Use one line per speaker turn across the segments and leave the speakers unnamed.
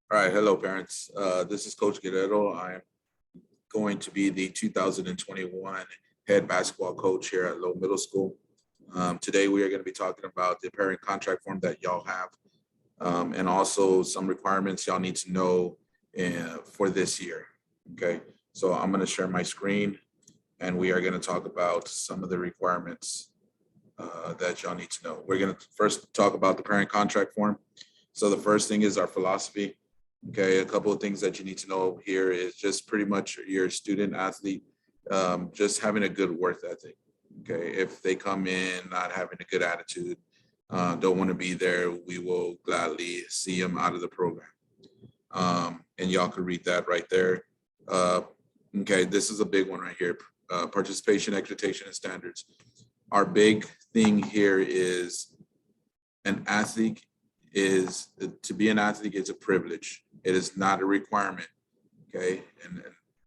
All right, hello parents. This is Coach Guerrero. I'm going to be the 2021 head basketball coach here at Lowell Middle School. Today we are going to be talking about the parent contract form that y'all have, and also some requirements y'all need to know for this year. Okay, so I'm going to share my screen, and we are going to talk about some of the requirements that y'all need to know. We're going to first talk about the parent contract form. So the first thing is our philosophy. Okay, a couple of things that you need to know here is just pretty much your student athlete, just having a good work ethic. Okay, if they come in not having a good attitude, don't want to be there, we will gladly see them out of the program. And y'all can read that right there. Uh, okay, this is a big one right here. Participation, expectation, and standards. Our big thing here is an athlete is to be an athlete is a privilege. It is not a requirement. Okay, and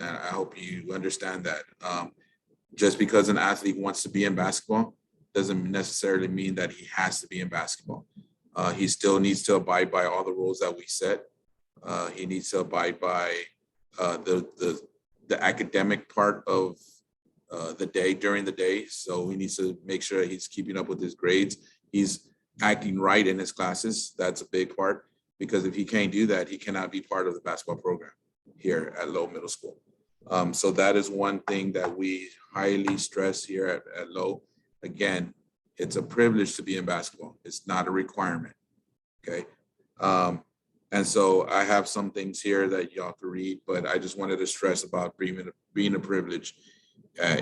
I hope you understand that. Just because an athlete wants to be in basketball doesn't necessarily mean that he has to be in basketball. He still needs to abide by all the rules that we set. He needs to abide by the academic part of the day during the day. So he needs to make sure he's keeping up with his grades. He's acting right in his classes. That's a big part, because if he can't do that, he cannot be part of the basketball program here at Lowell Middle School. So that is one thing that we highly stress here at Lowell. Again, it's a privilege to be in basketball. It's not a requirement. Okay. And so I have some things here that y'all can read, but I just wanted to stress about being a privilege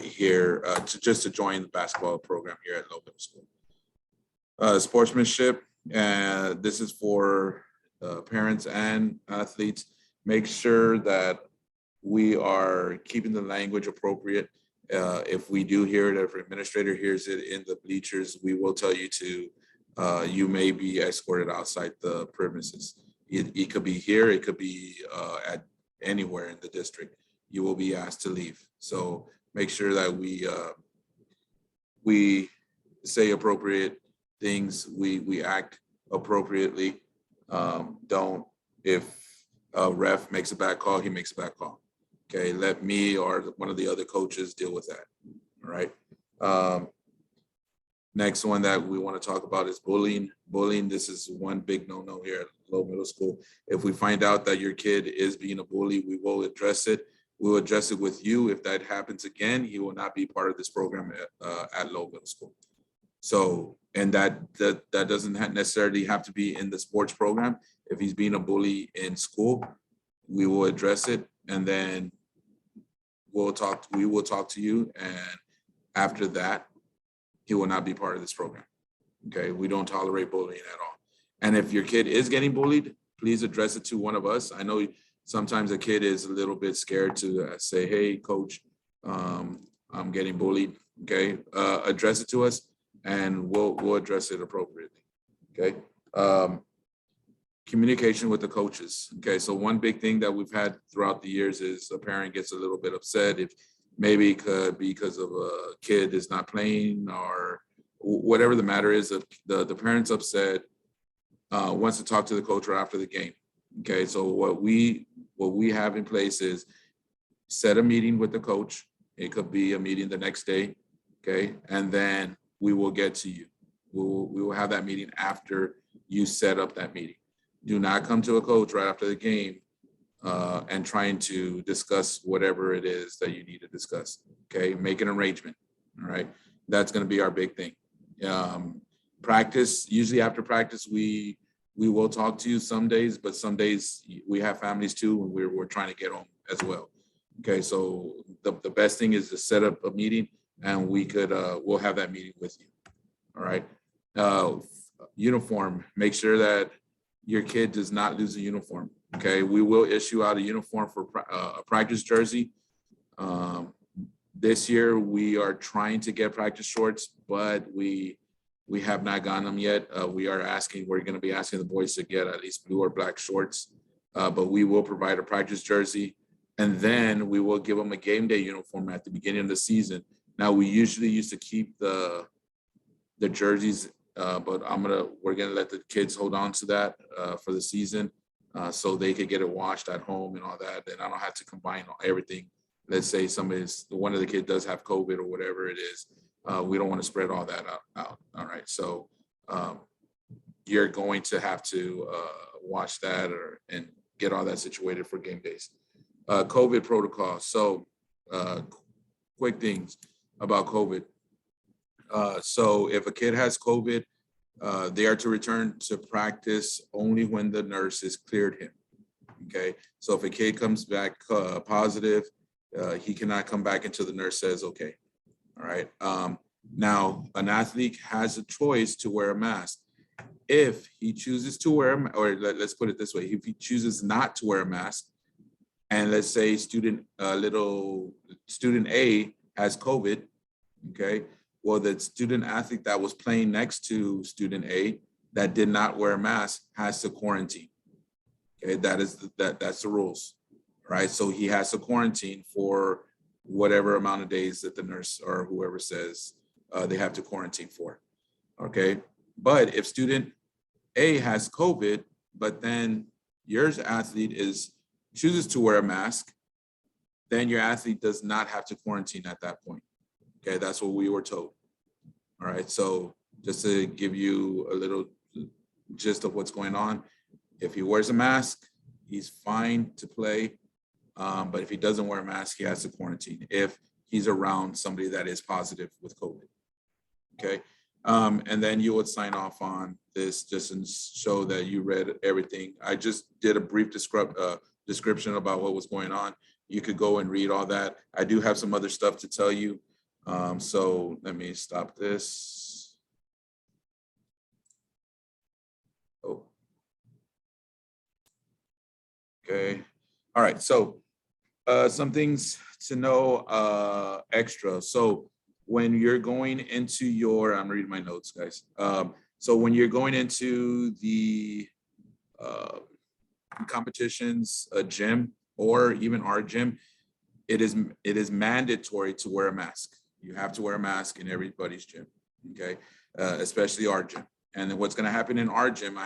here to join the basketball program here at Lowell Middle School. Sportsmanship, and this is for parents and athletes. Make sure that we are keeping the language appropriate. If we do hear it, if an administrator hears it in the bleachers, we will tell you you may be escorted outside the premises. It could be here, it could be at anywhere in the district. You will be asked to leave. So make sure that we say appropriate things, we act appropriately. Don't, if a ref makes a bad call, he makes a bad call. Okay, let me or one of the other coaches deal with that. All right. Next one that we want to talk about is bullying. Bullying, this is one big no-no here at Lowell Middle School. If we find out that your kid is being a bully, we will address it. We'll address it with you. If that happens again, he will not be part of this program at Lowell Middle School. So, and that doesn't necessarily have to be in the sports program. If he's being a bully in school, we will address it, and then we will talk to you. And after that, he will not be part of this program. Okay, we don't tolerate bullying at all. And if your kid is getting bullied, please address it to one of us. I know sometimes a kid is a little bit scared to say, hey, coach, I'm getting bullied. Okay, address it to us, and we'll address it appropriately. Okay. Communication with the coaches. Okay, so one big thing that we've had throughout the years is a parent gets a little bit upset if maybe it could be because of a kid is not playing or whatever the matter is. The parent's upset, wants to talk to the coach right after the game. Okay, so what we have in place is set a meeting with the coach. It could be a meeting the next day. Okay, and then we will get to you. We will have that meeting after you set up that meeting. Do not come to a coach right after the game and trying to discuss whatever it is that you need to discuss. Okay, make an arrangement. All right, that's going to be our big thing. Practice, usually after practice, we will talk to you some days, but some days we have families too, and we're trying to get home as well. Okay, so the best thing is to set up a meeting, and we'll have that meeting with you. All right. Uniform, make sure that your kid does not lose a uniform. Okay, we will issue out a uniform for a practice jersey. This year we are trying to get practice shorts, but we have not gotten them yet. We're going to be asking the boys to get at least blue or black shorts, but we will provide a practice jersey, and then we will give them a game day uniform at the beginning of the season. Now, we usually used to keep the jerseys, but we're gonna let the kids hold on to that for the season. so they could get it washed at home and all that. And I don't have to combine everything. Let's say one of the kids does have COVID or whatever it is. We don't want to spread all that out. All right. So you're going to have to watch that and get all that situated for game days. COVID protocol. So quick things about COVID. So if a kid has COVID, they are to return to practice only when the nurse has cleared him. Okay. So if a kid comes back positive, he cannot come back until the nurse says, okay. All right. Now, an athlete has a choice to wear a mask. If he chooses to wear, or let's put it this way, if he chooses not to wear a mask, and let's say student A has COVID, okay, well, the student athlete that was playing next to student A that did not wear a mask has to quarantine. Okay, that's the rules, right? So he has to quarantine for whatever amount of days that the nurse or whoever says they have to quarantine for. Okay, but if student A has COVID, but then your athlete chooses to wear a mask, then your athlete does not have to quarantine at that point. Okay, that's what we were told. All right, so just to give you a little gist of what's going on, if he wears a mask, he's fine to play. But if he doesn't wear a mask, he has to quarantine if he's around somebody that is positive with COVID. Okay, and then you would sign off on this just to show that you read everything. I just did a brief description about what was going on. You could go and read all that. I do have some other stuff to tell you. So let me stop this. Oh. Okay. All right. So some things to know extra. So when you're going into I'm reading my notes, guys. So when you're going into the competitions, a gym, or even our gym, it is mandatory to wear a mask. You have to wear a mask in everybody's gym, okay? Especially our gym. And then what's going to happen in our gym,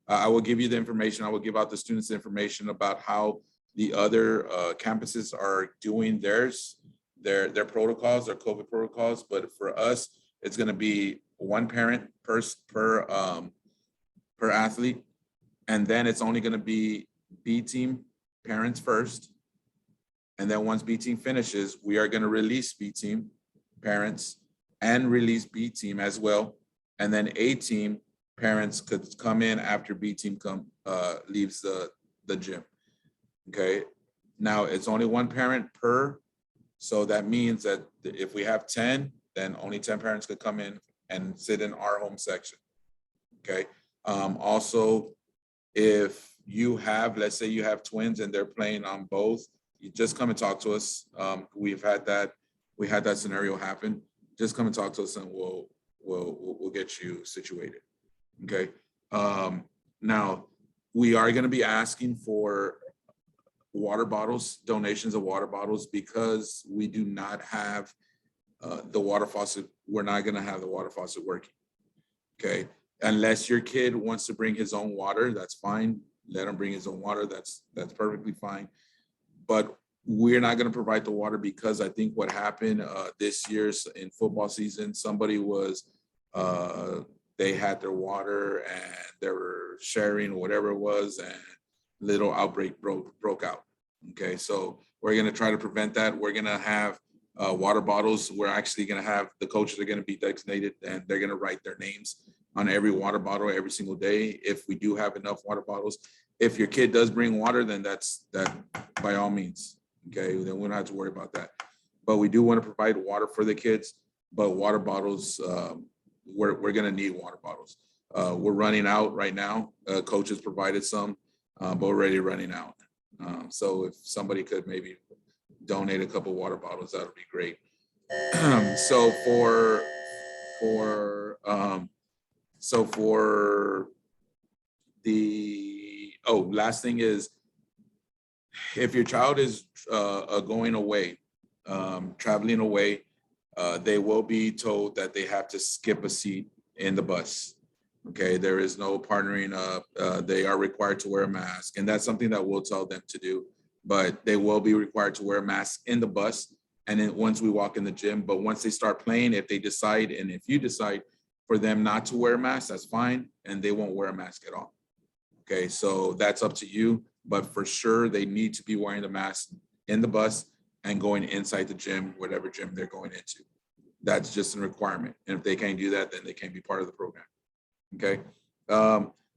I will give you the information. I will give out the students information about how the other campuses are doing their protocols, their COVID protocols. But for us, it's going to be one parent per athlete. And then it's only going to be B team parents first. And then once B team finishes, we are going to release B team parents and release B team as well. And then A team parents could come in after B team leaves the gym. Okay. Now it's only one parent per. So that means that if we have 10, then only 10 parents could come in and sit in our home section. Okay. Also, if you have, let's say you have twins and they're playing on both, you just come and talk to us. We had that scenario happen. Just come and talk to us and we'll get you situated. Okay. Now we are going to be asking for water bottles, donations of water bottles, because we do not have the water faucet. We're not going to have the water faucet working. Okay. Unless your kid wants to bring his own water, that's fine. Let him bring his own water. That's perfectly fine. But we're not going to provide the water because I think what happened this year's in football season, somebody they had their water and they were sharing whatever it was, and little outbreak broke out. Okay, so we're going to try to prevent that. We're going to have water bottles. We're actually going to have the coaches are going to be designated, and they're going to write their names on every water bottle every single day. If we do have enough water bottles, if your kid does bring water, then that by all means. Okay, then we don't have to worry about that. But we do want to provide water for the kids. But water bottles, we're going to need water bottles. We're running out right now. Coaches provided some, but we're already running out. So if somebody could maybe donate a couple water bottles, that would be great. So for the last thing is, if your child is going away, traveling away, they will be told that they have to skip a seat in the bus. Okay, there is no partnering up. They are required to wear a mask, and that's something that we'll tell them to do. But they will be required to wear a mask in the bus, and then once we walk in the gym. But once they start playing, if they decide, and if you decide for them not to wear a mask, that's fine, and they won't wear a mask at all. Okay, so that's up to you. But for sure, they need to be wearing the mask in the bus and going inside the gym, whatever gym they're going into. That's just a requirement. And if they can't do that, then they can't be part of the program. Okay.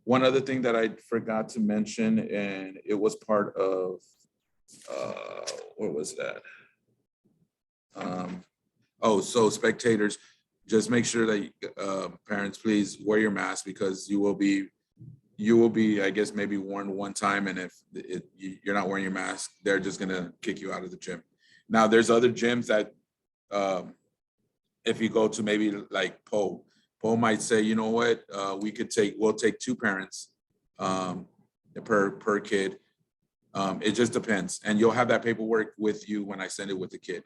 One other thing that I forgot to mention, and it was part of, what was that? So spectators, just make sure that parents, please wear your mask, because you will be, I guess, maybe warned one time, and if you're not wearing your mask, they're just gonna kick you out of the gym. Now, there's other gyms that, if you go to maybe like Poe might say, you know what, we'll take two parents per kid. It just depends, and you'll have that paperwork with you when I send it with the kid.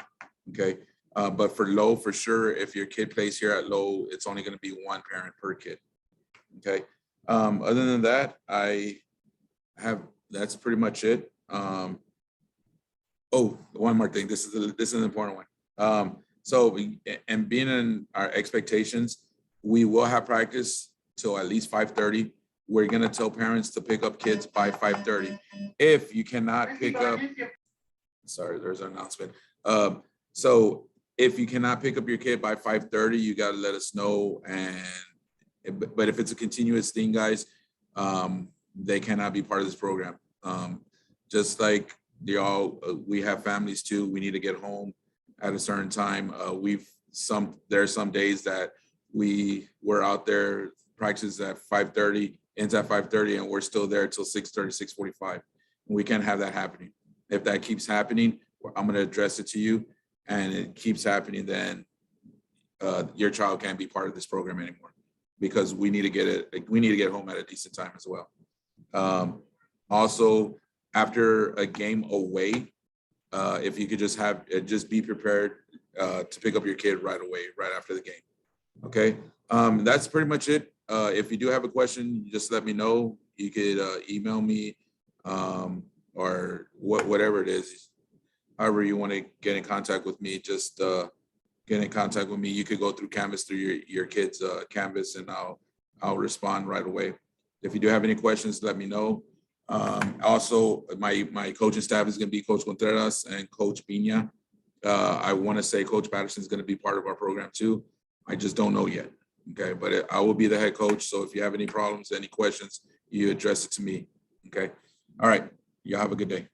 Okay, but for Lowell, for sure, if your kid plays here at Lowell, it's only going to be one parent per kid. Okay. Other than that, that's pretty much it. One more thing. This is an important one. And being in our expectations, we will have practice till at least 5:30. We're gonna tell parents to pick up kids by 5:30. If you cannot pick up, sorry, there's an announcement. So if you cannot pick up your kid by 5:30, you gotta let us know. But if it's a continuous thing, guys, they cannot be part of this program. Just like we have families too. We need to get home at a certain time. There are some days that we're out there, practice at 5:30, ends at 5:30, and we're still there till 6:30, 6:45. We can't have that happening. If that keeps happening, I'm going to address it to you, and it keeps happening, then your child can't be part of this program anymore, because we need to get home at a decent time as well. Also, after a game away, if you could just be prepared to pick up your kid right away, right after the game. Okay, that's pretty much it. If you do have a question, just let me know. You could email me, or whatever it is. However you want to get in contact with me, just get in contact with me. You could go through Canvas, through your kid's Canvas, and I'll respond right away. If you do have any questions, let me know. Also, my coaching staff is going to be Coach Contreras and Coach Pina. I want to say Coach Patterson is going to be part of our program too. I just don't know yet. Okay, but I will be the head coach. So if you have any problems, any questions, you address it to me. Okay. All right. Y'all have a good day.